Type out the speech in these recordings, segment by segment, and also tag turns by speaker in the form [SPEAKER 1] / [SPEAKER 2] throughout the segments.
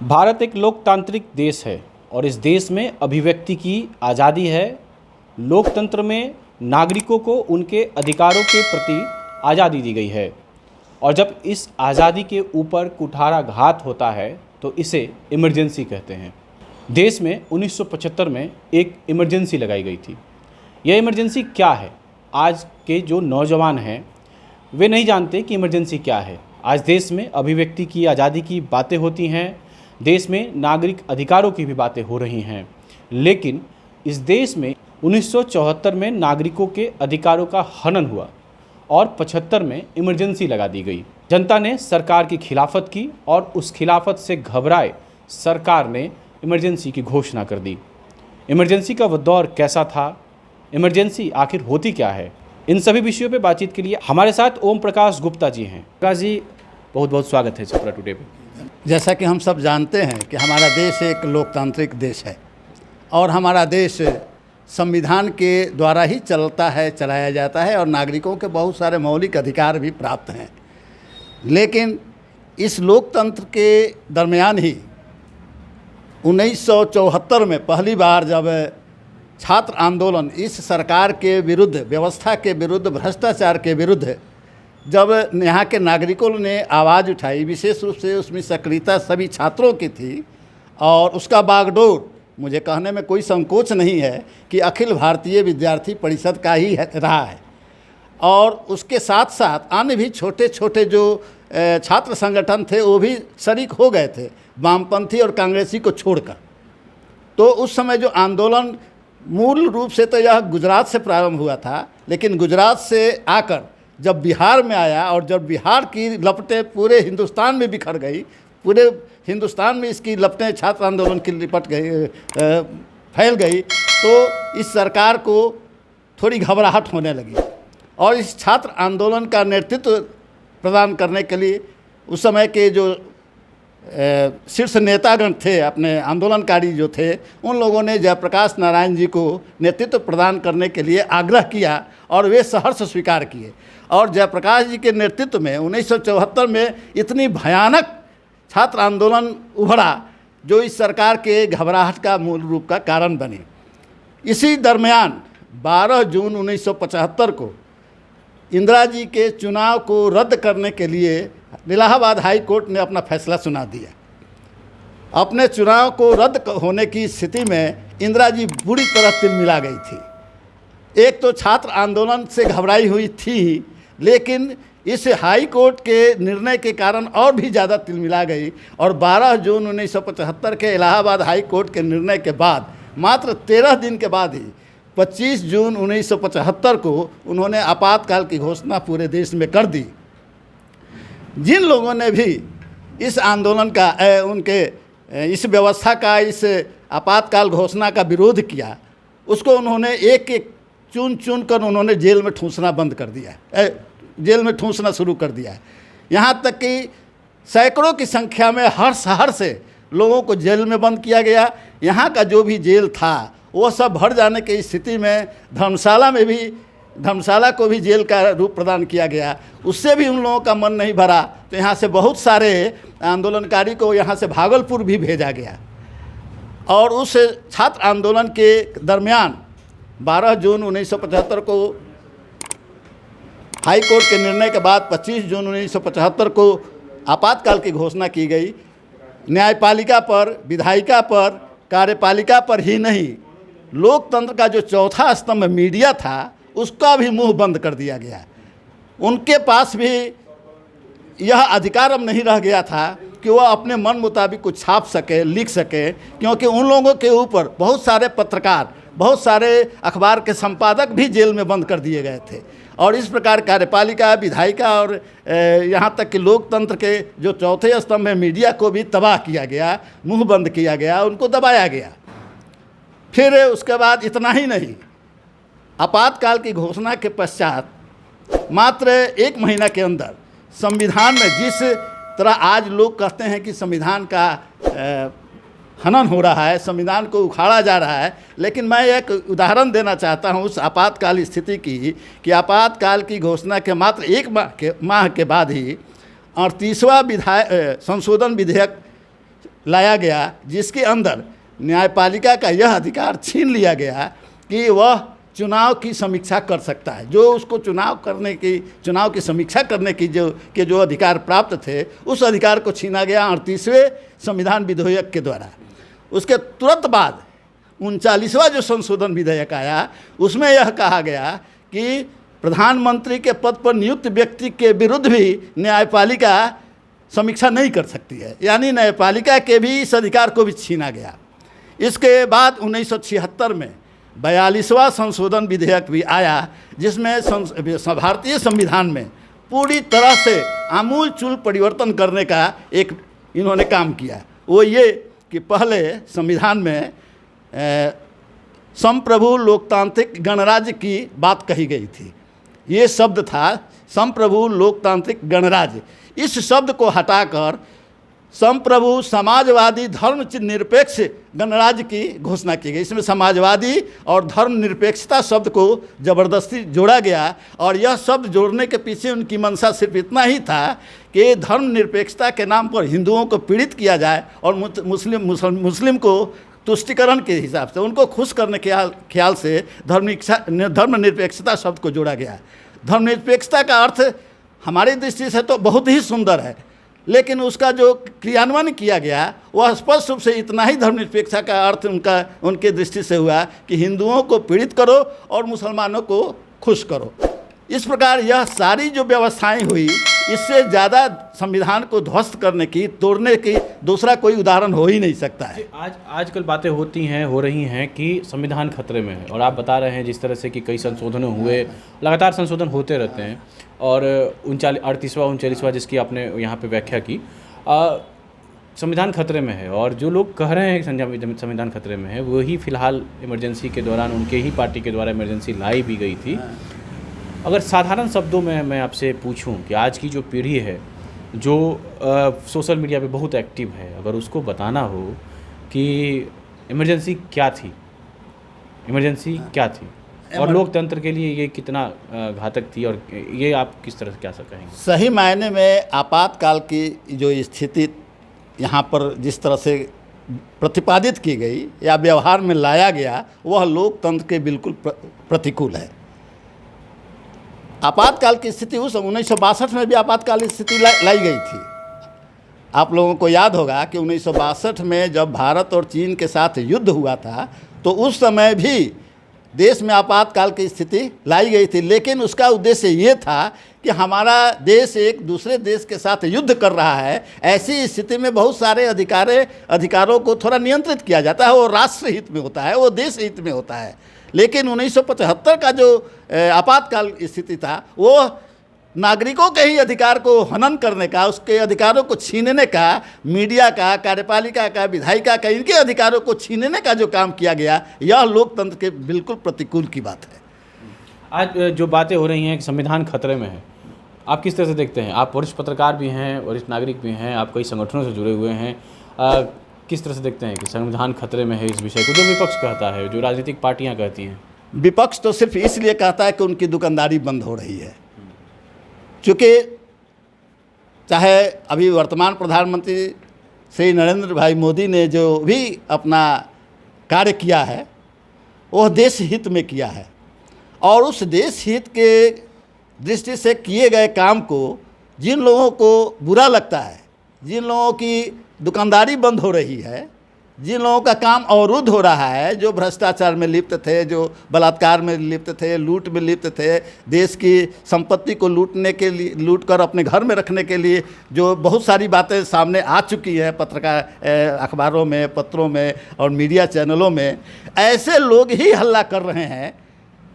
[SPEAKER 1] भारत एक लोकतांत्रिक देश है और इस देश में अभिव्यक्ति की आज़ादी है। लोकतंत्र में नागरिकों को उनके अधिकारों के प्रति आज़ादी दी गई है और जब इस आज़ादी के ऊपर कुठाराघात होता है तो इसे इमरजेंसी कहते हैं। देश में 1975 में एक इमरजेंसी लगाई गई थी। यह इमरजेंसी क्या है? आज के जो नौजवान हैं वे नहीं जानते कि इमरजेंसी क्या है। आज देश में अभिव्यक्ति की आज़ादी की बातें होती हैं, देश में नागरिक अधिकारों की भी बातें हो रही हैं, लेकिन इस देश में 1974 में नागरिकों के अधिकारों का हनन हुआ और 75 में इमरजेंसी लगा दी गई। जनता ने सरकार की खिलाफत की और उस खिलाफत से घबराए सरकार ने इमरजेंसी की घोषणा कर दी। इमरजेंसी का वह दौर कैसा था? इमरजेंसी आखिर होती क्या है? इन सभी विषयों पे बातचीत के लिए हमारे साथ ओम प्रकाश गुप्ता जी हैं। प्रकाश जी, बहुत बहुत स्वागत है छपरा टुडे पे।
[SPEAKER 2] जैसा कि हम सब जानते हैं कि हमारा देश एक लोकतांत्रिक देश है और हमारा देश संविधान के द्वारा ही चलता है, चलाया जाता है और नागरिकों के बहुत सारे मौलिक अधिकार भी प्राप्त हैं। लेकिन इस लोकतंत्र के दरमियान ही 1974 में पहली बार जब छात्र आंदोलन इस सरकार के विरुद्ध, व्यवस्था के विरुद्ध, भ्रष्टाचार के विरुद्ध जब यहाँ के नागरिकों ने आवाज़ उठाई, विशेष रूप से उसमें सक्रियता सभी छात्रों की थी और उसका बागडोर मुझे कहने में कोई संकोच नहीं है कि अखिल भारतीय विद्यार्थी परिषद का ही रहा है और उसके साथ साथ अन्य भी छोटे छोटे जो छात्र संगठन थे वो भी शरीक हो गए थे, वामपंथी और कांग्रेसी को छोड़कर। तो उस समय जो आंदोलन मूल रूप से तो यह गुजरात से प्रारंभ हुआ था, लेकिन गुजरात से आकर जब बिहार में आया और जब बिहार की लपटें पूरे हिंदुस्तान में बिखर गई, पूरे हिंदुस्तान में इसकी लपटें छात्र आंदोलन की लिपट गई, फैल गई, तो इस सरकार को थोड़ी घबराहट होने लगी और इस छात्र आंदोलन का नेतृत्व प्रदान करने के लिए उस समय के जो शीर्ष नेतागण थे, अपने आंदोलनकारी जो थे, उन लोगों ने जयप्रकाश नारायण जी को नेतृत्व प्रदान करने के लिए आग्रह किया और वे सहर्ष स्वीकार किए। और जयप्रकाश जी के नेतृत्व में 1974 में इतनी भयानक छात्र आंदोलन उभरा जो इस सरकार के घबराहट का मूल रूप का कारण बनी। इसी दरमियान 12 जून 1975 को इंदिरा जी के चुनाव को रद्द करने के लिए इलाहाबाद हाई कोर्ट ने अपना फैसला सुना दिया। अपने चुनाव को रद्द होने की स्थिति में इंदिरा जी बुरी तरह तिलमिला गई थी। एक तो छात्र आंदोलन से घबराई हुई थी, लेकिन इस हाई कोर्ट के निर्णय के कारण और भी ज़्यादा तिलमिला गई और 12 जून 1975 के इलाहाबाद हाई कोर्ट के निर्णय के बाद मात्र 13 दिन के बाद ही 25 जून 1975 को उन्होंने आपातकाल की घोषणा पूरे देश में कर दी। जिन लोगों ने भी इस आंदोलन का, उनके इस व्यवस्था का, इस आपातकाल घोषणा का विरोध किया, उसको उन्होंने एक एक चुन चुन कर उन्होंने जेल में ठूंसना बंद कर दिया, जेल में ठूंसना शुरू कर दिया है। यहाँ तक कि सैकड़ों की संख्या में हर शहर से लोगों को जेल में बंद किया गया। यहाँ का जो भी जेल था वो सब भर जाने की स्थिति में धर्मशाला को भी जेल का रूप प्रदान किया गया। उससे भी उन लोगों का मन नहीं भरा तो यहाँ से बहुत सारे आंदोलनकारी को यहाँ से भागलपुर भी भेजा गया। और उस छात्र आंदोलन के दरमियान 12 जून 1975 को हाई कोर्ट के निर्णय के बाद 25 जून 1975 को आपातकाल की घोषणा की गई। न्यायपालिका पर, विधायिका पर, कार्यपालिका पर ही नहीं, लोकतंत्र का जो चौथा स्तंभ मीडिया था उसका भी मुंह बंद कर दिया गया। उनके पास भी यह अधिकार अब नहीं रह गया था कि वह अपने मन मुताबिक कुछ छाप सके, लिख सके, क्योंकि उन लोगों के ऊपर बहुत सारे पत्रकार, बहुत सारे अखबार के संपादक भी जेल में बंद कर दिए गए थे। और इस प्रकार कार्यपालिका, विधायिका और यहाँ तक कि लोकतंत्र के जो चौथे स्तंभ है मीडिया को भी तबाह किया गया, मुंह बंद किया गया, उनको दबाया गया। फिर उसके बाद इतना ही नहीं, आपातकाल की घोषणा के पश्चात मात्र 1 महीना के अंदर संविधान में, जिस तरह आज लोग कहते हैं कि संविधान का हनन हो रहा है, संविधान को उखाड़ा जा रहा है, लेकिन मैं एक उदाहरण देना चाहता हूं उस आपातकाल स्थिति की कि आपातकाल की घोषणा के मात्र 1 माह के बाद ही 38वां संशोधन विधेयक लाया गया जिसके अंदर न्यायपालिका का यह अधिकार छीन लिया गया कि वह चुनाव की समीक्षा कर सकता है। जो उसको चुनाव की समीक्षा करने की जो अधिकार प्राप्त थे, उस अधिकार को छीना गया 38वें संविधान विधेयक के द्वारा। उसके तुरंत बाद 39वां जो संशोधन विधेयक आया, उसमें यह कहा गया कि प्रधानमंत्री के पद पर नियुक्त व्यक्ति के विरुद्ध भी न्यायपालिका समीक्षा नहीं कर सकती है, यानी न्यायपालिका के भी इस अधिकार को भी छीना गया। इसके बाद 1976 में 42वां संशोधन विधेयक भी आया, जिसमें भारतीय संविधान में पूरी तरह से आमूल-चूल परिवर्तन करने का एक इन्होंने काम किया। वो ये कि पहले संविधान में संप्रभु लोकतांत्रिक गणराज्य की बात कही गई थी। ये शब्द था संप्रभु लोकतांत्रिक गणराज्य। इस शब्द को हटाकर संप्रभु समाजवादी धर्मनिरपेक्ष गणराज्य की घोषणा की गई। इसमें समाजवादी और धर्मनिरपेक्षता शब्द को ज़बरदस्ती जोड़ा गया, और यह शब्द जोड़ने के पीछे उनकी मंशा सिर्फ इतना ही था कि धर्मनिरपेक्षता के नाम पर हिंदुओं को पीड़ित किया जाए और मुस्लिम को तुष्टिकरण के हिसाब से उनको खुश करने के ख्याल से धर्मनिरपेक्षता शब्द को जोड़ा गया। धर्मनिरपेक्षता का अर्थ हमारी दृष्टि से तो बहुत ही सुंदर है, लेकिन उसका जो क्रियान्वयन किया गया वह स्पष्ट रूप से इतना ही धर्मनिरपेक्षता का अर्थ उनके दृष्टि से हुआ कि हिंदुओं को पीड़ित करो और मुसलमानों को खुश करो। इस प्रकार यह सारी जो व्यवस्थाएं हुई, इससे ज़्यादा संविधान को ध्वस्त करने की, तोड़ने की दूसरा कोई उदाहरण हो ही नहीं सकता है।
[SPEAKER 1] आजकल बातें हो रही हैं कि संविधान खतरे में है, और आप बता रहे हैं जिस तरह से कि कई संशोधन हुए, लगातार संशोधन होते रहते हैं, और 38वां जिसकी आपने यहाँ पे व्याख्या की, संविधान खतरे में है। और जो लोग कह रहे हैं कि संविधान खतरे में है, वही फिलहाल इमरजेंसी के दौरान उनके ही पार्टी के द्वारा इमरजेंसी लाई भी गई थी। अगर साधारण शब्दों में मैं आपसे पूछूं कि आज की जो पीढ़ी है, जो सोशल मीडिया पे बहुत एक्टिव है, अगर उसको बताना हो कि इमरजेंसी क्या थी और लोकतंत्र के लिए ये कितना घातक थी, और ये आप किस तरह से क्या कहेंगे?
[SPEAKER 2] सही मायने में आपातकाल की जो स्थिति यहाँ पर जिस तरह से प्रतिपादित की गई या व्यवहार में लाया गया, वह लोकतंत्र के बिल्कुल प्रतिकूल है। आपातकाल की स्थिति उस 1962 में भी आपातकाल स्थिति लाई गई थी। आप लोगों को याद होगा कि 1962 में जब भारत और चीन के साथ युद्ध हुआ था, तो उस समय भी देश में आपातकाल की स्थिति लाई गई थी, लेकिन उसका उद्देश्य ये था कि हमारा देश एक दूसरे देश के साथ युद्ध कर रहा है। ऐसी स्थिति में बहुत सारे अधिकारों को थोड़ा नियंत्रित किया जाता है। वो राष्ट्र हित में होता है, वो देश हित में होता है। लेकिन 1975 का जो आपातकाल स्थिति था, वो नागरिकों के ही अधिकार को हनन करने का, उसके अधिकारों को छीनने का, मीडिया का, कार्यपालिका का, विधायिका का, इनके अधिकारों को छीनने का जो काम किया गया, यह लोकतंत्र के बिल्कुल प्रतिकूल की बात है।
[SPEAKER 1] आज जो बातें हो रही हैं कि संविधान खतरे में है, आप किस तरह से देखते हैं? आप वरिष्ठ पत्रकार भी हैं, वरिष्ठ नागरिक भी हैं, आप कई संगठनों से जुड़े हुए हैं, किस तरह से देखते हैं कि संविधान खतरे में है? इस विषय को जो विपक्ष कहता है, जो राजनीतिक पार्टियां कहती हैं।
[SPEAKER 2] विपक्ष तो सिर्फ इसलिए कहता है कि उनकी दुकानदारी बंद हो रही है, क्योंकि चाहे अभी वर्तमान प्रधानमंत्री श्री नरेंद्र भाई मोदी ने जो भी अपना कार्य किया है, वह देश हित में किया है, और उस देश हित के दृष्टि से किए गए काम को जिन लोगों को बुरा लगता है, जिन लोगों की दुकानदारी बंद हो रही है, जिन लोगों का काम अवरुद्ध हो रहा है, जो भ्रष्टाचार में लिप्त थे, जो बलात्कार में लिप्त थे, लूट में लिप्त थे, देश की संपत्ति को लूटने के लिए, लूट कर अपने घर में रखने के लिए जो बहुत सारी बातें सामने आ चुकी है अखबारों में, पत्रों में और मीडिया चैनलों में, ऐसे लोग ही हल्ला कर रहे हैं।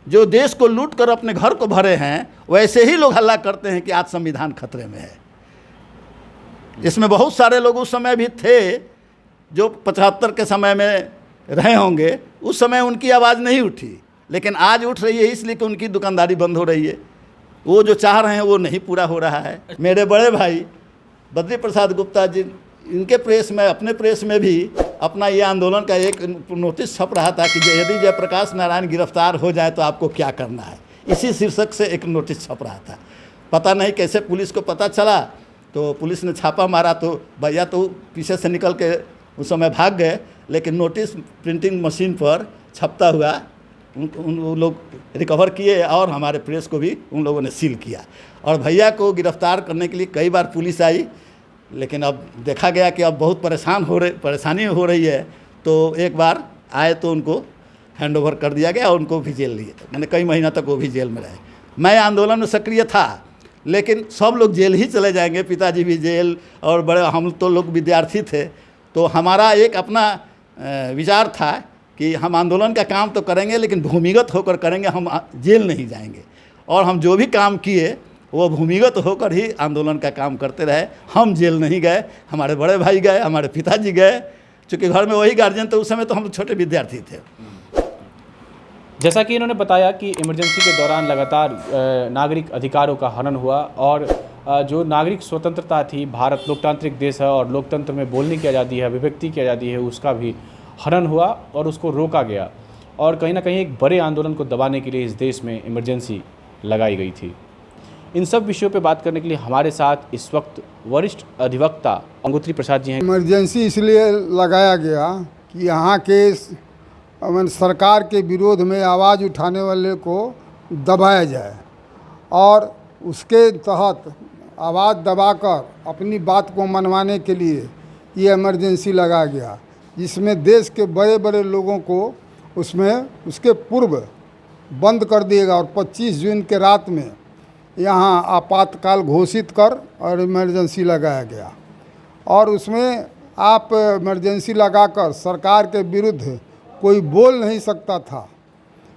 [SPEAKER 2] जो देश को लूट कर अपने घर को भरे हैं, वैसे ही लोग हल्ला करते हैं कि आज संविधान खतरे में है। इसमें बहुत सारे लोग उस समय भी थे जो 75 के समय में रहे होंगे, उस समय उनकी आवाज़ नहीं उठी, लेकिन आज उठ रही है, इसलिए कि उनकी दुकानदारी बंद हो रही है। वो जो चाह रहे हैं वो नहीं पूरा हो रहा है। मेरे बड़े भाई बद्री प्रसाद गुप्ता जी, इनके प्रेस में, अपने प्रेस में भी अपना ये आंदोलन का एक नोटिस छप रहा था कि यदि जयप्रकाश नारायण गिरफ्तार हो जाए तो आपको क्या करना है। इसी शीर्षक से एक नोटिस छप रहा था। पता नहीं कैसे पुलिस को पता चला, तो पुलिस ने छापा मारा, तो भैया तो पीछे से निकल के उस समय भाग गए, लेकिन नोटिस प्रिंटिंग मशीन पर छपता हुआ उन लोग रिकवर किए और हमारे प्रेस को भी उन लोगों ने सील किया। और भैया को गिरफ्तार करने के लिए कई बार पुलिस आई, लेकिन अब देखा गया कि अब बहुत परेशानी हो रही है, तो एक बार आए तो उनको हैंड ओवर कर दिया गया और उनको भी जेल लिए। मैंने कई महीना तक वो भी जेल में रहे। मैं आंदोलन में सक्रिय था, लेकिन सब लोग जेल ही चले जाएंगे, पिताजी भी जेल और बड़े हम तो लोग विद्यार्थी थे। तो हमारा एक अपना विचार था कि हम आंदोलन का काम तो करेंगे, लेकिन भूमिगत होकर करेंगे, हम जेल नहीं जाएंगे। और हम जो भी काम किए वो भूमिगत होकर ही आंदोलन का काम करते रहे। हम जेल नहीं गए, हमारे बड़े भाई गए, हमारे पिताजी गए, चूँकि घर में वही गार्जियन थे। उस समय तो हम छोटे विद्यार्थी थे।
[SPEAKER 1] जैसा कि इन्होंने बताया कि इमरजेंसी के दौरान लगातार नागरिक अधिकारों का हनन हुआ और जो नागरिक स्वतंत्रता थी, भारत लोकतांत्रिक देश है और लोकतंत्र में बोलने की आज़ादी है, अभिव्यक्ति की आज़ादी है, उसका भी हनन हुआ और उसको रोका गया। और कहीं ना कहीं एक बड़े आंदोलन को दबाने के लिए इस देश में इमरजेंसी लगाई गई थी। इन सब विषयों पे बात करने के लिए हमारे साथ इस वक्त वरिष्ठ अधिवक्ता अंगूत्री प्रसाद जी हैं।
[SPEAKER 3] इमरजेंसी इसलिए लगाया गया कि यहाँ के सरकार के विरोध में आवाज़ उठाने वाले को दबाया जाए और उसके तहत आवाज़ दबाकर अपनी बात को मनवाने के लिए ये इमरजेंसी लगाया गया, जिसमें देश के बड़े बड़े लोगों को उसमें उसके पूर्व बंद कर दिएगा और 25 जून के रात में यहाँ आपातकाल घोषित कर और इमरजेंसी लगाया गया। और उसमें आप इमरजेंसी लगाकर सरकार के विरुद्ध कोई बोल नहीं सकता था।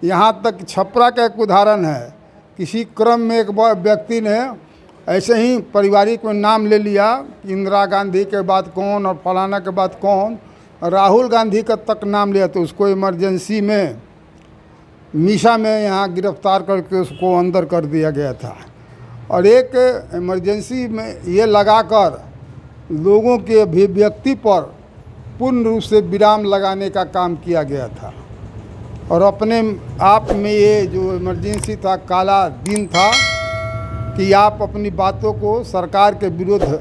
[SPEAKER 3] यहाँ तक छपरा का एक उदाहरण है, किसी क्रम में एक व्यक्ति ने ऐसे ही पारिवारिक में नाम ले लिया कि इंदिरा गांधी के बाद कौन और फलाना के बाद कौन, राहुल गांधी का तक नाम लिया, तो उसको इमरजेंसी में मीशा में यहाँ गिरफ्तार करके उसको अंदर कर दिया गया था। और एक इमरजेंसी में ये लगाकर लोगों के अभिव्यक्ति पर पूर्ण रूप से विराम लगाने का काम किया गया था। और अपने आप में ये जो इमरजेंसी था, काला दिन था कि आप अपनी बातों को सरकार के विरुद्ध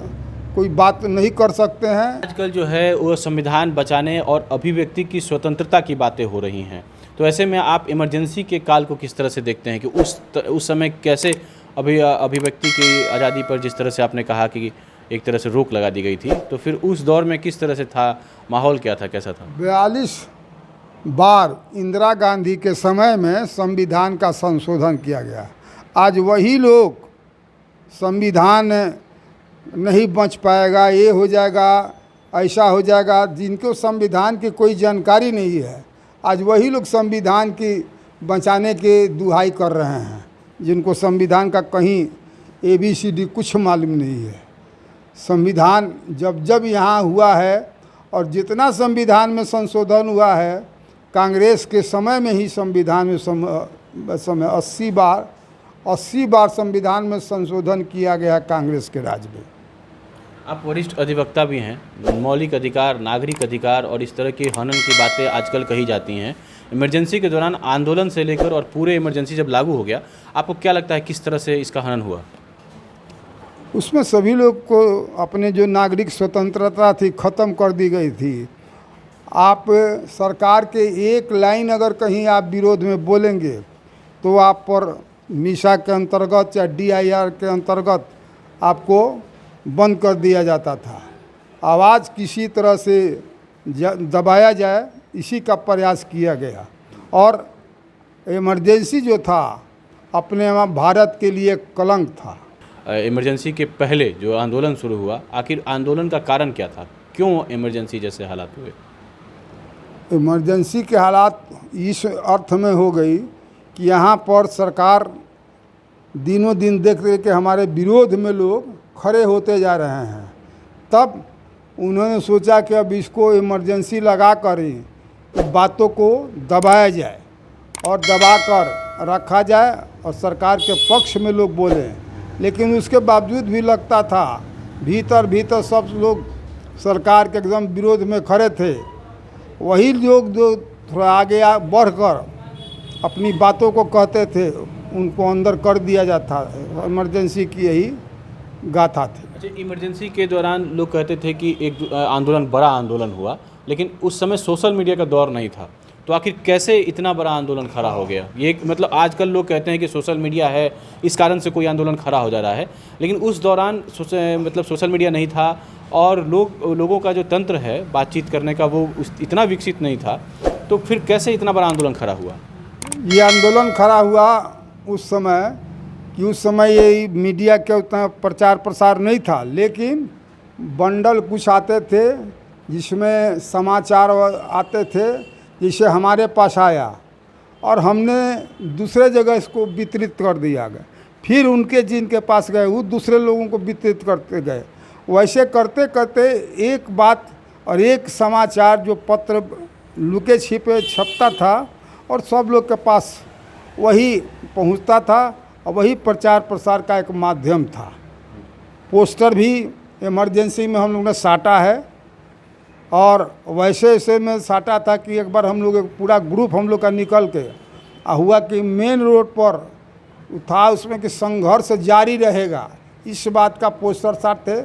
[SPEAKER 3] कोई बात नहीं कर सकते हैं।
[SPEAKER 1] आजकल जो है वो संविधान बचाने और अभिव्यक्ति की स्वतंत्रता की बातें हो रही हैं, तो ऐसे में आप इमरजेंसी के काल को किस तरह से देखते हैं कि उस समय कैसे अभिव्यक्ति की आज़ादी पर जिस तरह से आपने कहा कि एक तरह से रोक लगा दी गई थी, तो फिर उस दौर में किस तरह से था, माहौल क्या था, कैसा था?
[SPEAKER 3] 42 बार इंदिरा गांधी के समय में संविधान का संशोधन किया गया। आज वही लोग संविधान नहीं बच पाएगा, ये हो जाएगा, ऐसा हो जाएगा, जिनको संविधान की कोई जानकारी नहीं है, आज वही लोग संविधान की बचाने के दुहाई कर रहे हैं, जिनको संविधान का कहीं ABCD कुछ मालूम नहीं है। संविधान जब यहाँ हुआ है और जितना संविधान में संशोधन हुआ है, कांग्रेस के समय में ही संविधान में समय 80 बार संविधान में संशोधन किया गया कांग्रेस के राज में।
[SPEAKER 1] आप वरिष्ठ अधिवक्ता भी हैं। मौलिक अधिकार, नागरिक अधिकार और इस तरह के हनन की बातें आजकल कही जाती हैं। इमरजेंसी के दौरान आंदोलन से लेकर और पूरे इमरजेंसी जब लागू हो गया, आपको क्या लगता है किस तरह से इसका हनन हुआ?
[SPEAKER 3] उसमें सभी लोग को अपने जो नागरिक स्वतंत्रता थी ख़त्म कर दी गई थी। आप सरकार के एक लाइन अगर कहीं आप विरोध में बोलेंगे तो आप पर मीशा के अंतर्गत या DIR के अंतर्गत आपको बंद कर दिया जाता था। आवाज़ किसी तरह से दबाया जाए, इसी का प्रयास किया गया। और इमरजेंसी जो था अपने भारत के लिए कलंक था।
[SPEAKER 1] इमरजेंसी के पहले जो आंदोलन शुरू हुआ, आखिर आंदोलन का कारण क्या था? क्यों इमरजेंसी जैसे हालात हुए?
[SPEAKER 3] इमरजेंसी के हालात इस अर्थ में हो गई कि यहाँ पर सरकार दिनों दिन देख रहे कि हमारे विरोध में लोग खड़े होते जा रहे हैं। तब उन्होंने सोचा कि अब इसको इमरजेंसी लगा कर ही बातों को दबाया जाए और दबाकर रखा जाए और सरकार के पक्ष में लोग बोलें। लेकिन उसके बावजूद भी लगता था भीतर सब लोग सरकार के एकदम विरोध में खड़े थे। वही लोग जो थोड़ा आगे बढ़कर अपनी बातों को कहते थे, उनको अंदर कर दिया जाता। इमरजेंसी की यही गाथा थी।
[SPEAKER 1] अच्छा, इमरजेंसी के दौरान लोग कहते थे कि एक आंदोलन, बड़ा आंदोलन हुआ, लेकिन उस समय सोशल मीडिया का दौर नहीं था, तो आखिर कैसे इतना बड़ा आंदोलन खड़ा हो गया? ये मतलब आजकल लोग कहते हैं कि सोशल मीडिया है, इस कारण से कोई आंदोलन खड़ा हो जा रहा है, लेकिन उस दौरान सोशल मीडिया नहीं था और लोगों का जो तंत्र है बातचीत करने का वो इतना विकसित नहीं था, तो फिर कैसे इतना बड़ा आंदोलन खड़ा हुआ?
[SPEAKER 3] ये आंदोलन खड़ा हुआ उस समय कि उस समय ये मीडिया के उतना प्रचार प्रसार नहीं था, लेकिन बंडल कुछ आते थे जिसमें समाचार आते थे, जिसे हमारे पास आया और हमने दूसरे जगह इसको वितरित कर दिया गया। फिर उनके जिनके पास गए वो दूसरे लोगों को वितरित करते गए। वैसे करते करते एक बात और एक समाचार जो पत्र लुके छिपे छपता था और सब लोग के पास वही पहुंचता था और वही प्रचार प्रसार का एक माध्यम था। पोस्टर भी इमरजेंसी में हम लोग ने साटा है और वैसे ऐसे में साटा था कि एक बार हम लोग पूरा ग्रुप हम लोग का निकल के हुआ कि मेन रोड पर था उसमें कि संघर्ष जारी रहेगा, इस बात का पोस्टर साटते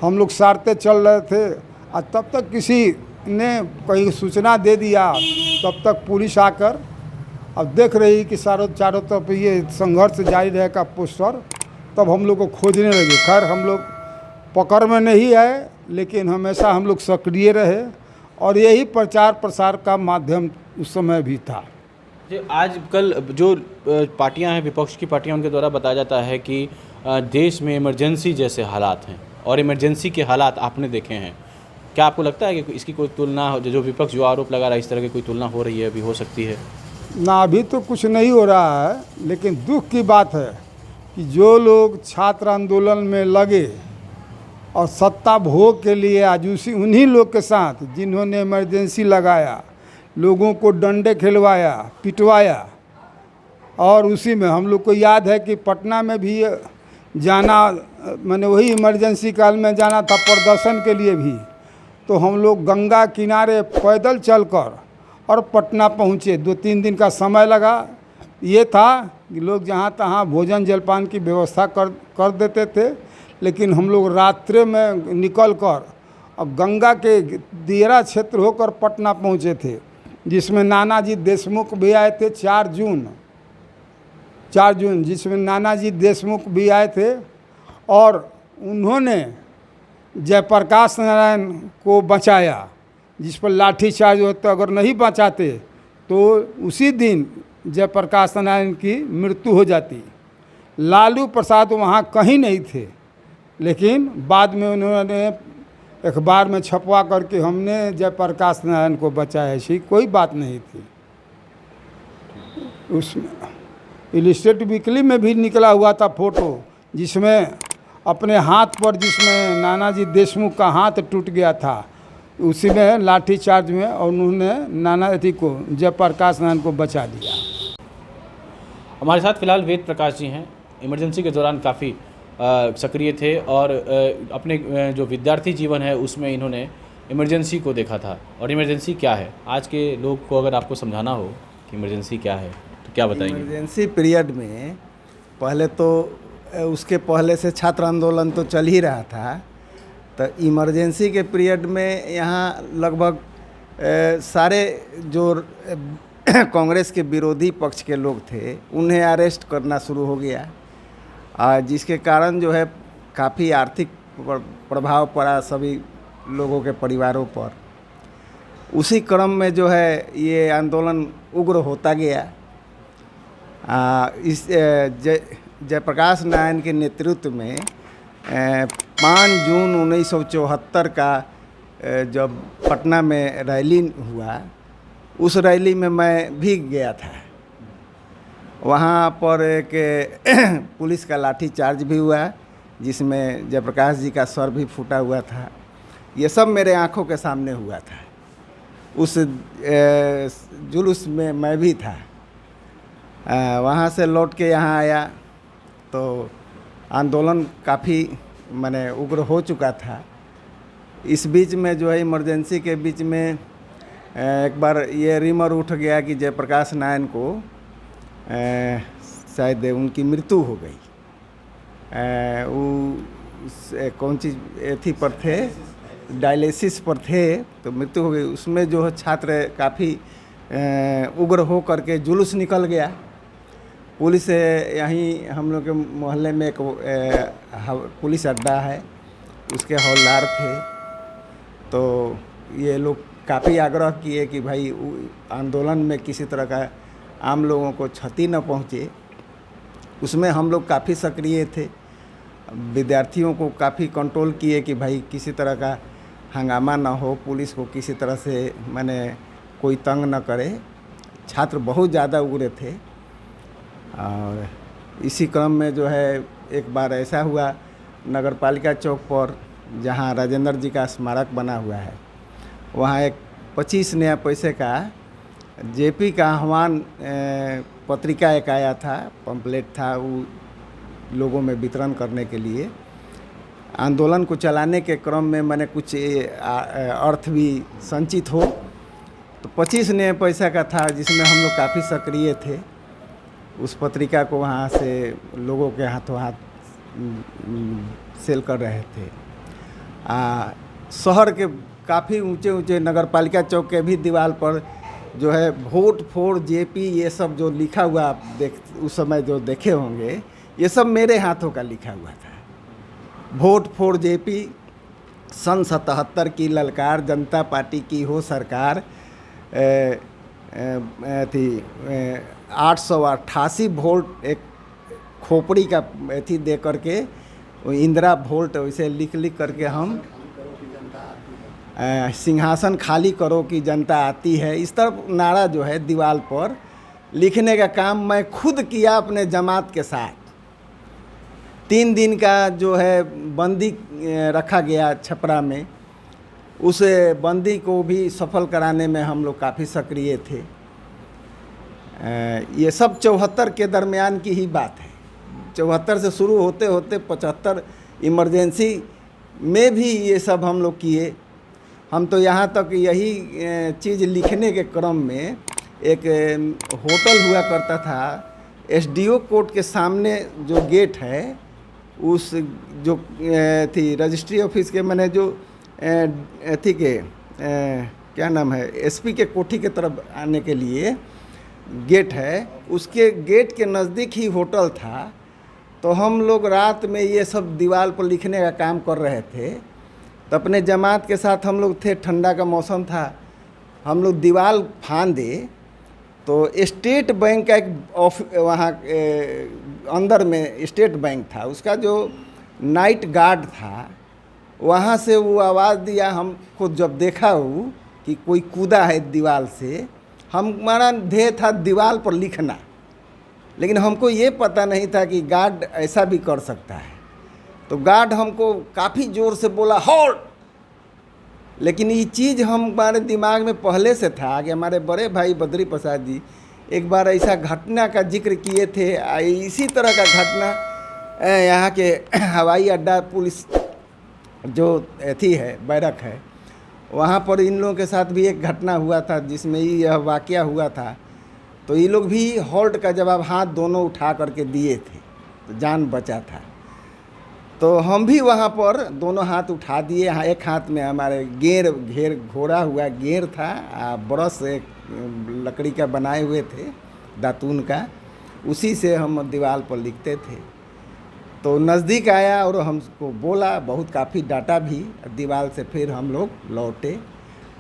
[SPEAKER 3] हम लोग साटते चल रहे थे और तब तक किसी ने कहीं सूचना दे दिया, तब तक पुलिस आकर अब देख रही कि चारों तरफ ये संघर्ष जारी रहेगा पोस्टर, तब हम लोग को खोजने लगे। खैर हम लोग पकड़ में नहीं आए, लेकिन हमेशा हम लोग सक्रिय रहे और यही प्रचार प्रसार का माध्यम उस समय भी था।
[SPEAKER 1] आजकल जो पार्टियां हैं, विपक्ष की पार्टियां, उनके द्वारा बताया जाता है कि देश में इमरजेंसी जैसे हालात हैं और इमरजेंसी के हालात आपने देखे हैं। क्या आपको लगता है कि इसकी कोई तुलना, जो विपक्ष जो आरोप लगा रहा है, इस तरह की कोई तुलना हो रही है, अभी हो सकती है?
[SPEAKER 3] ना, अभी तो कुछ नहीं हो रहा है, लेकिन दुख की बात है कि जो लोग छात्र आंदोलन में लगे और सत्ता भोग के लिए आज उन्हीं लोग के साथ जिन्होंने इमरजेंसी लगाया, लोगों को डंडे खिलवाया, पिटवाया, और उसी में हम लोग को याद है कि पटना में भी जाना, मैंने वही इमरजेंसी काल में जाना था प्रदर्शन के लिए भी, तो हम लोग गंगा किनारे पैदल चलकर और पटना पहुँचे। 2-3 दिन का समय लगा। ये था कि लोग जहाँ तहाँ भोजन जलपान की व्यवस्था कर देते थे, लेकिन हम लोग रात्रि में निकल कर अब गंगा के दियरा क्षेत्र होकर पटना पहुँचे थे, जिसमें नानाजी देशमुख भी आए थे। 4 जून जिसमें नानाजी देशमुख भी आए थे और उन्होंने जयप्रकाश नारायण को बचाया, जिस पर लाठीचार्ज होता, अगर नहीं बचाते तो उसी दिन जयप्रकाश नारायण की मृत्यु हो जाती। लालू प्रसाद वहाँ कहीं नहीं थे, लेकिन बाद में उन्होंने अखबार में छपवा करके हमने जयप्रकाश नारायण को बचाया, ऐसी कोई बात नहीं थी। उसमें इलिस्ट्रेट वीकली में भी निकला हुआ था फोटो, जिसमें अपने हाथ पर, जिसमें नानाजी देशमुख का हाथ टूट गया था, उसी में लाठीचार्ज में, और उन्होंने नानाजी को, जयप्रकाश नारायण को बचा दिया।
[SPEAKER 1] हमारे साथ फिलहाल वेद प्रकाश जी हैं। इमरजेंसी के दौरान काफ़ी सक्रिय थे और अपने जो विद्यार्थी जीवन है उसमें इन्होंने इमरजेंसी को देखा था। और इमरजेंसी क्या है, आज के लोग को अगर आपको समझाना हो कि इमरजेंसी क्या है तो क्या बताएंगे?
[SPEAKER 4] इमरजेंसी पीरियड में पहले तो उसके पहले से छात्र आंदोलन तो चल ही रहा था, तो इमरजेंसी के पीरियड में यहाँ लगभग सारे जो कांग्रेस के विरोधी पक्ष के लोग थे उन्हें अरेस्ट करना शुरू हो गया, जिसके कारण जो है काफ़ी आर्थिक प्रभाव पड़ा सभी लोगों के परिवारों पर। उसी क्रम में जो है ये आंदोलन उग्र होता गया। इस जयप्रकाश नारायण के नेतृत्व में 5 जून 1974 का जब पटना में रैली हुआ, उस रैली में मैं भी गया था। वहाँ पर एक पुलिस का लाठीचार्ज भी हुआ, जिसमें जयप्रकाश जी का सर भी फूटा हुआ था। ये सब मेरे आंखों के सामने हुआ था। उस जुलूस में मैं भी था। वहाँ से लौट के यहाँ आया तो आंदोलन काफ़ी माने उग्र हो चुका था। इस बीच में जो है इमरजेंसी के बीच में एक बार ये रिमर उठ गया कि जयप्रकाश नारायण को शायद उनकी मृत्यु हो गई। वो कौन चीज़ एथी पर थे, डायलिसिस पर थे, तो मृत्यु हो गई। उसमें जो है छात्र काफ़ी उग्र हो करके जुलूस निकल गया। पुलिस यहीं हम लोग के मोहल्ले में एक पुलिस अड्डा है, उसके हवलदार थे। तो ये लोग काफ़ी आग्रह किए कि भाई आंदोलन में किसी तरह का आम लोगों को क्षति न पहुँचे। उसमें हम लोग काफ़ी सक्रिय थे। विद्यार्थियों को काफ़ी कंट्रोल किए कि भाई किसी तरह का हंगामा ना हो, पुलिस को किसी तरह से माने कोई तंग न करे। छात्र बहुत ज़्यादा उग्र थे। और इसी क्रम में जो है एक बार ऐसा हुआ, नगर पालिका चौक पर जहाँ राजेंद्र जी का स्मारक बना हुआ है, वहाँ एक 25 नया पैसे का जेपी का आह्वान पत्रिका एक आया था, पंपलेट था, वो लोगों में वितरण करने के लिए। आंदोलन को चलाने के क्रम में मैंने कुछ अर्थ भी संचित हो, तो 25 नया पैसा का था, जिसमें हम लोग काफ़ी सक्रिय थे। उस पत्रिका को वहाँ से लोगों के हाथों हाथ सेल कर रहे थे। शहर के काफ़ी ऊंचे ऊंचे नगर पालिका चौक के भी दीवार पर जो है वोट फॉर जेपी ये सब जो लिखा हुआ आप उस समय जो देखे होंगे, ये सब मेरे हाथों का लिखा हुआ था। वोट फॉर जेपी, सन 77 की ललकार, जनता पार्टी की हो सरकार, थी 888 वोल्ट एक खोपड़ी का थी दे करके, इंदिरा वोल्ट वैसे लिख करके हम सिंहासन खाली करो कि जनता आती है, इस तरह नारा जो है दीवार पर लिखने का काम मैं खुद किया अपने जमात के साथ। 3 दिन का जो है बंदी रखा गया छपरा में, उस बंदी को भी सफल कराने में हम लोग काफ़ी सक्रिय थे। ये सब 74 के दरमियान की ही बात है। 74 से शुरू होते होते 75 इमरजेंसी में भी ये सब हम लोग किए। हम तो यहाँ तक यही चीज़ लिखने के क्रम में एक होटल हुआ करता था, एसडीओ कोर्ट के सामने जो गेट है, उस जो थी रजिस्ट्री ऑफिस के मैंने जो थी के क्या नाम है, एसपी के कोठी के तरफ आने के लिए गेट है, उसके गेट के नज़दीक ही होटल था। तो हम लोग रात में ये सब दीवार पर लिखने का काम कर रहे थे। तो अपने जमात के साथ हम लोग थे, ठंडा का मौसम था, हम लोग दीवार फांदे तो स्टेट बैंक का एक वहाँ अंदर में स्टेट बैंक था, उसका जो नाइट गार्ड था, वहाँ से वो आवाज़ दिया। हमको जब देखा वो कि कोई कूदा है दीवार से, हमारा ध्येय था दीवार पर लिखना, लेकिन हमको ये पता नहीं था कि गार्ड ऐसा भी कर सकता है। तो गार्ड हमको काफ़ी ज़ोर से बोला होल्ड, लेकिन ये चीज़ हमारे दिमाग में पहले से था कि हमारे बड़े भाई बद्री प्रसाद जी एक बार ऐसा घटना का जिक्र किए थे। इसी तरह का घटना यहाँ के हवाई अड्डा पुलिस जो थी है, बैरक है, वहाँ पर इन लोगों के साथ भी एक घटना हुआ था जिसमें यह वाक़या हुआ था। तो ये लोग भी हॉल्ट का जवाब हाथ दोनों उठा करके दिए थे, तो जान बचा था। तो हम भी वहाँ पर दोनों हाथ उठा दिए। एक हाथ में हमारे घेर घोड़ा हुआ घेर था, ब्रश एक लकड़ी का बनाए हुए थे, दातून का, उसी से हम दीवार पर लिखते थे। तो नज़दीक आया और हमको बोला, बहुत काफ़ी डांटा भी। दीवार से फिर हम लोग लौटे,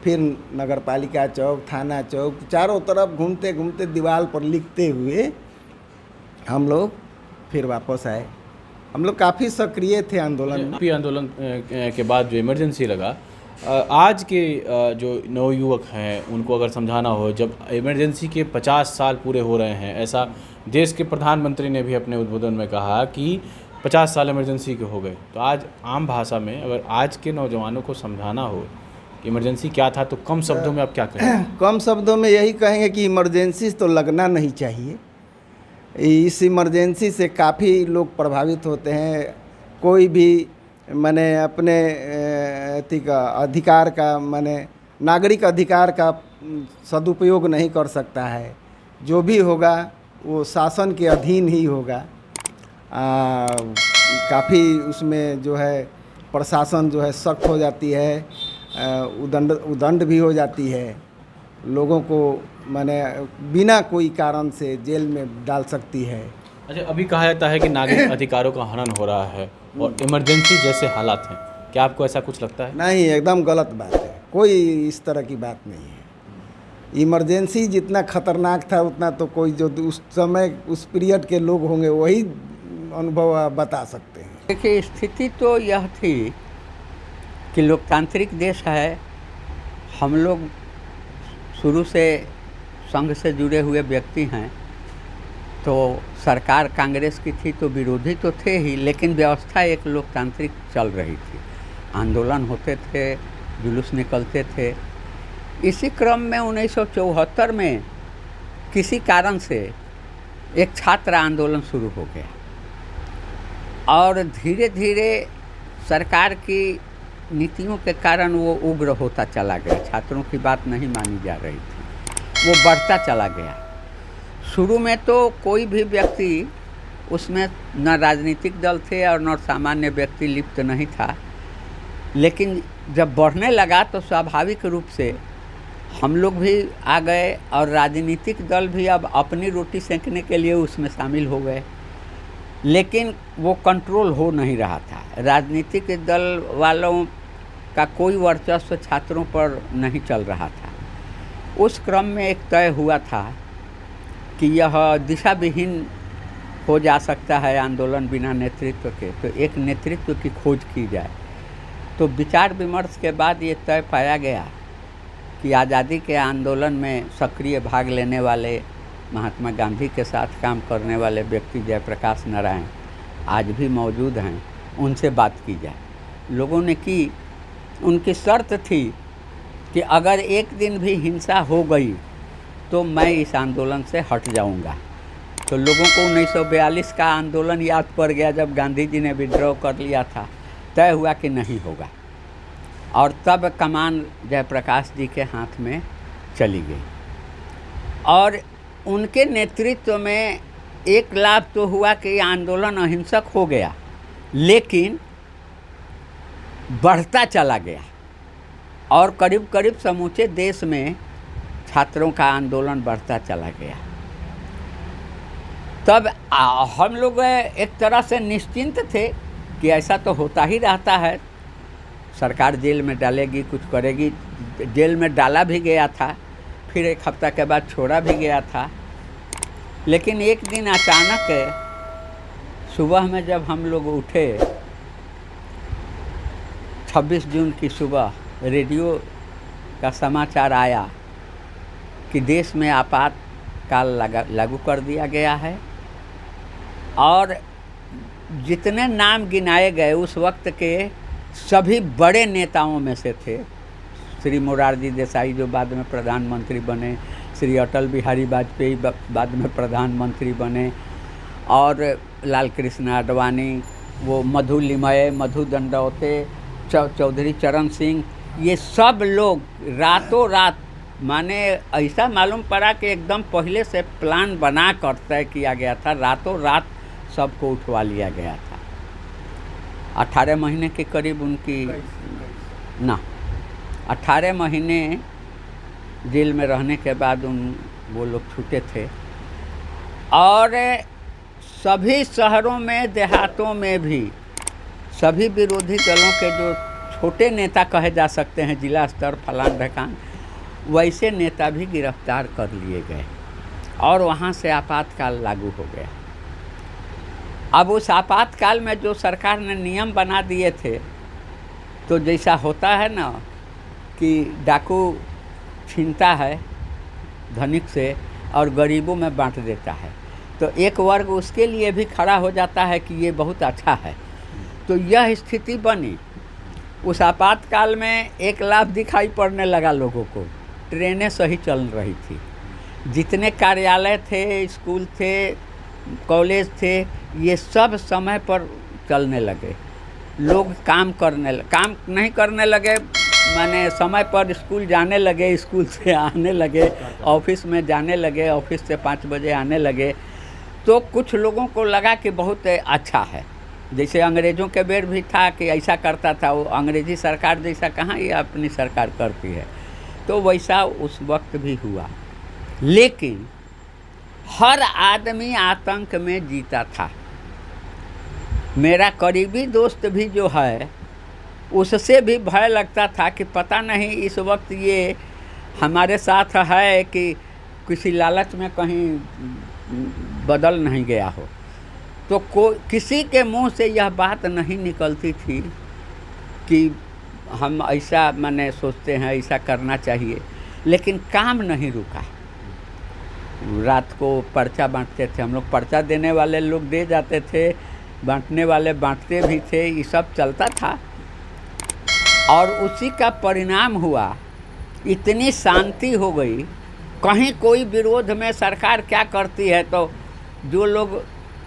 [SPEAKER 4] फिर नगर पालिका चौक, थाना चौक, चारों तरफ घूमते घूमते दीवार पर लिखते हुए हम लोग फिर वापस आए। हम लोग काफ़ी सक्रिय थे आंदोलन में।
[SPEAKER 1] आंदोलन के बाद जो इमरजेंसी लगा, आज के जो नवयुवक हैं उनको अगर समझाना हो, जब इमरजेंसी के 50 साल पूरे हो रहे हैं, ऐसा देश के प्रधानमंत्री ने भी अपने उद्बोधन में कहा कि 50 साल इमरजेंसी के हो गए, तो आज आम भाषा में अगर आज के नौजवानों को समझाना हो कि इमरजेंसी क्या था, तो कम शब्दों में आप क्या कहेंगे?
[SPEAKER 4] कम शब्दों में यही कहेंगे कि इमरजेंसी तो लगना नहीं चाहिए। इस इमरजेंसी से काफ़ी लोग प्रभावित होते हैं। कोई भी माने अपने अधिकार का माने नागरिक अधिकार का सदुपयोग नहीं कर सकता है। जो भी होगा वो शासन के अधीन ही होगा। काफ़ी उसमें जो है प्रशासन जो है सख्त हो जाती है, उदंड भी हो जाती है, लोगों को माने बिना कोई कारण से जेल में डाल सकती है।
[SPEAKER 1] अच्छा, अभी कहा जाता है कि नागरिक अधिकारों का हनन हो रहा है और इमरजेंसी जैसे हालात हैं, क्या आपको ऐसा कुछ लगता है?
[SPEAKER 4] नहीं, एकदम गलत बात है, कोई इस तरह की बात नहीं है। इमरजेंसी जितना खतरनाक था उतना तो कोई जो उस समय उस पीरियड के लोग होंगे वही अनुभव बता सकते हैं।
[SPEAKER 5] देखिए, स्थिति तो यह थी कि लोकतांत्रिक देश है, हम लोग शुरू से संघ से जुड़े हुए व्यक्ति हैं, तो सरकार कांग्रेस की थी तो विरोधी तो थे ही, लेकिन व्यवस्था एक लोकतांत्रिक चल रही थी। आंदोलन होते थे, जुलूस निकलते थे। इसी क्रम में 1974 में किसी कारण से एक छात्र आंदोलन शुरू हो गया और धीरे धीरे सरकार की नीतियों के कारण वो उग्र होता चला गया। छात्रों की बात नहीं मानी जा रही थी, वो बढ़ता चला गया। शुरू में तो कोई भी व्यक्ति उसमें न राजनीतिक दल थे और न सामान्य व्यक्ति लिप्त नहीं था, लेकिन जब बढ़ने लगा तो स्वाभाविक रूप से हम लोग भी आ गए और राजनीतिक दल भी अब अपनी रोटी सेंकने के लिए उसमें शामिल हो गए, लेकिन वो कंट्रोल हो नहीं रहा था। राजनीतिक दल वालों का कोई वर्चस्व छात्रों पर नहीं चल रहा था। उस क्रम में एक तय हुआ था कि यह दिशा विहीन हो जा सकता है आंदोलन बिना नेतृत्व के, तो एक नेतृत्व की खोज की जाए। तो विचार विमर्श के बाद ये तय पाया गया कि आज़ादी के आंदोलन में सक्रिय भाग लेने वाले महात्मा गांधी के साथ काम करने वाले व्यक्ति जयप्रकाश नारायण आज भी मौजूद हैं, उनसे बात की जाए। लोगों ने की। उनकी शर्त थी कि अगर एक दिन भी हिंसा हो गई तो मैं इस आंदोलन से हट जाऊंगा। तो लोगों को 1942 का आंदोलन याद पड़ गया जब गांधी जी ने विद्रोह कर लिया था। तय हुआ कि नहीं होगा और तब कमान जयप्रकाश जी के हाथ में चली गई और उनके नेतृत्व में एक लाभ तो हुआ कि आंदोलन अहिंसक हो गया, लेकिन बढ़ता चला गया और करीब करीब समूचे देश में छात्रों का आंदोलन बढ़ता चला गया। तब हम लोग एक तरह से निश्चिंत थे कि ऐसा तो होता ही रहता है, सरकार जेल में डालेगी, कुछ करेगी। जेल में डाला भी गया था, फिर एक हफ्ता के बाद छोड़ा भी गया था। लेकिन एक दिन अचानक सुबह में जब हम लोग उठे, 26 जून की सुबह रेडियो का समाचार आया कि देश में आपातकाल लागू कर दिया गया है और जितने नाम गिनाए गए उस वक्त के सभी बड़े नेताओं में से थे। श्री मोरारजी देसाई जो बाद में प्रधानमंत्री बने, श्री अटल बिहारी वाजपेयी बाद में प्रधानमंत्री बने, और लाल कृष्ण आडवाणी, वो मधु लिमये, मधु दंडौते, चौधरी चरण सिंह, ये सब लोग रातों रात, माने ऐसा मालूम पड़ा कि एकदम पहले से प्लान बना कर तय किया गया था। रातों रात सबको उठवा लिया गया था। 18 महीने के करीब उनकी 18 महीने जेल में रहने के बाद वो लोग छूटे थे। और सभी शहरों में, देहातों में भी सभी विरोधी दलों के जो छोटे नेता कहे जा सकते हैं, जिला स्तर फलान ढकान, वैसे नेता भी गिरफ्तार कर लिए गए और वहाँ से आपातकाल लागू हो गया। अब उस आपातकाल में जो सरकार ने नियम बना दिए थे, तो जैसा होता है ना कि डाकू छीनता है धनिक से और गरीबों में बांट देता है, तो एक वर्ग उसके लिए भी खड़ा हो जाता है कि ये बहुत अच्छा है। तो यह स्थिति बनी। उस आपातकाल में एक लाभ दिखाई पड़ने लगा लोगों को। ट्रेनें सही चल रही थी, जितने कार्यालय थे, स्कूल थे, कॉलेज थे, ये सब समय पर चलने लगे। लोग काम नहीं करने लगे, माने समय पर स्कूल जाने लगे, स्कूल से आने लगे, ऑफिस में जाने लगे, ऑफिस से 5 बजे आने लगे। तो कुछ लोगों को लगा कि बहुत अच्छा है, जैसे अंग्रेज़ों के बेर भी था कि ऐसा करता था, वो अंग्रेज़ी सरकार जैसा कहाँ ये अपनी सरकार करती है, तो वैसा उस वक्त भी हुआ। लेकिन हर आदमी आतंक में जीता था। मेरा करीबी दोस्त भी जो है उससे भी भय लगता था कि पता नहीं इस वक्त ये हमारे साथ है कि किसी लालच में कहीं बदल नहीं गया हो। तो किसी के मुंह से यह बात नहीं निकलती थी कि हम ऐसा माने सोचते हैं ऐसा करना चाहिए, लेकिन काम नहीं रुका। रात को पर्चा बांटते थे हम लोग, पर्चा देने वाले लोग दे जाते थे, बांटने वाले बांटते भी थे, ये सब चलता था। और उसी का परिणाम हुआ, इतनी शांति हो गई। कहीं कोई विरोध में सरकार क्या करती है तो जो लोग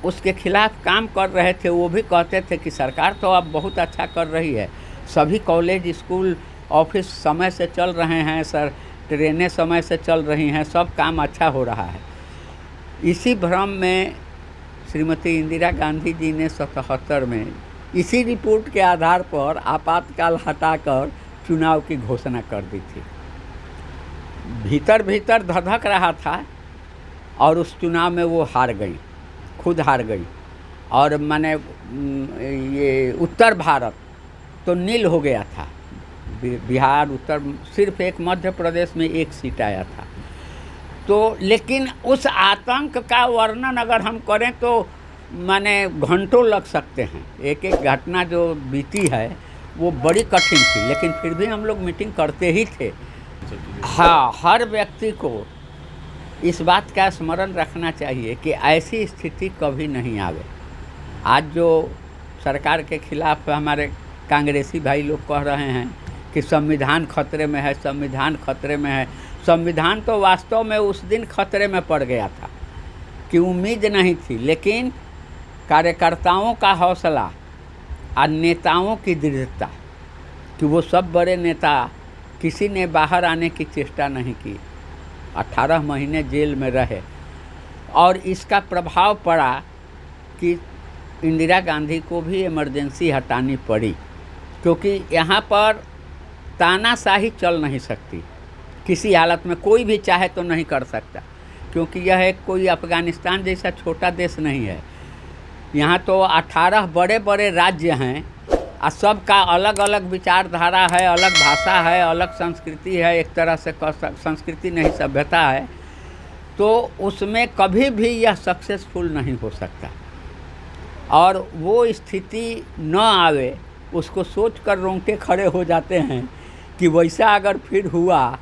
[SPEAKER 5] उसके खिलाफ काम कर रहे थे वो भी कहते थे कि सरकार तो अब बहुत अच्छा कर रही है, सभी कॉलेज स्कूल ऑफिस समय से चल रहे हैं सर, ट्रेनें समय से चल रही हैं, सब काम अच्छा हो रहा है। इसी भ्रम में श्रीमती इंदिरा गांधी जी ने 77 में इसी रिपोर्ट के आधार पर आपातकाल हटाकर चुनाव की घोषणा कर दी थी। भीतर भीतर धधक रहा था और उस चुनाव में वो हार गई, खुद हार गई। और माने ये उत्तर भारत तो नील हो गया था, बिहार उत्तर, सिर्फ एक मध्य प्रदेश में एक सीट आया था। तो लेकिन उस आतंक का वर्णन अगर हम करें तो माने घंटों लग सकते हैं। एक एक घटना जो बीती है वो बड़ी कठिन थी, लेकिन फिर भी हम लोग मीटिंग करते ही थे। हाँ, हर व्यक्ति को इस बात का स्मरण रखना चाहिए कि ऐसी स्थिति कभी नहीं आवे। आज जो सरकार के खिलाफ हमारे कांग्रेसी भाई लोग कह रहे हैं कि संविधान खतरे में है, संविधान खतरे में है, संविधान तो वास्तव में उस दिन खतरे में पड़ गया था कि उम्मीद नहीं थी, लेकिन कार्यकर्ताओं का हौसला और नेताओं की दृढ़ता कि वो सब बड़े नेता, किसी ने बाहर आने की चेष्टा नहीं की, 18 महीने जेल में रहे। और इसका प्रभाव पड़ा कि इंदिरा गांधी को भी इमरजेंसी हटानी पड़ी, क्योंकि यहाँ पर तानाशाही चल नहीं सकती किसी हालत में, कोई भी चाहे तो नहीं कर सकता, क्योंकि यह एक कोई अफ़गानिस्तान जैसा छोटा देश नहीं है। यहाँ तो 18 बड़े बड़े राज्य हैं और सबका अलग अलग विचारधारा है, अलग भाषा है, अलग संस्कृति है, एक तरह से संस्कृति नहीं सभ्यता है। तो उसमें कभी भी यह सक्सेसफुल नहीं हो सकता। और वो स्थिति न आवे उसको सोचकर रोंगटे खड़े हो जाते हैं कि वैसा अगर फिर हुआ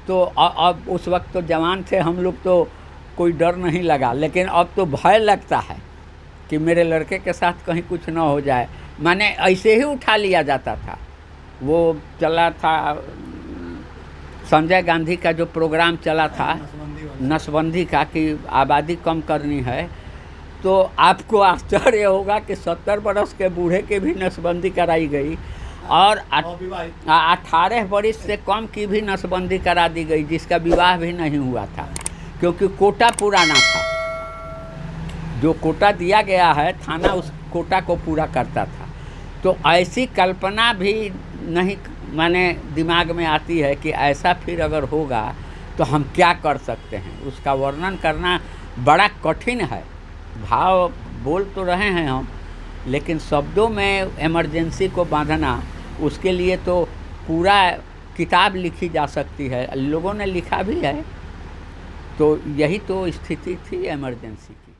[SPEAKER 5] तो अब उस वक्त तो जवान थे हम लोग, तो कोई डर नहीं लगा, लेकिन अब तो भय लगता है कि मेरे लड़के के साथ कहीं कुछ ना हो जाए। माने ऐसे ही उठा लिया जाता था। वो चला था संजय गांधी का जो प्रोग्राम चला था नसबंदी का कि आबादी कम करनी है, तो आपको आश्चर्य होगा कि 70 बरस के बूढ़े के भी नसबंदी कराई गई और 18 बरस से कम की भी नसबंदी करा दी गई, जिसका विवाह भी नहीं हुआ था, क्योंकि कोटा पुराना था। जो कोटा दिया गया है थाना उस कोटा को पूरा करता था। तो ऐसी कल्पना भी नहीं माने दिमाग में आती है कि ऐसा फिर अगर होगा तो हम क्या कर सकते हैं। उसका वर्णन करना बड़ा कठिन है। भाव बोल तो रहे हैं हम, लेकिन शब्दों में इमरजेंसी को बांधना, उसके लिए तो पूरा किताब लिखी जा सकती है, लोगों ने लिखा भी है। तो यही तो स्थिति थी इमरजेंसी की।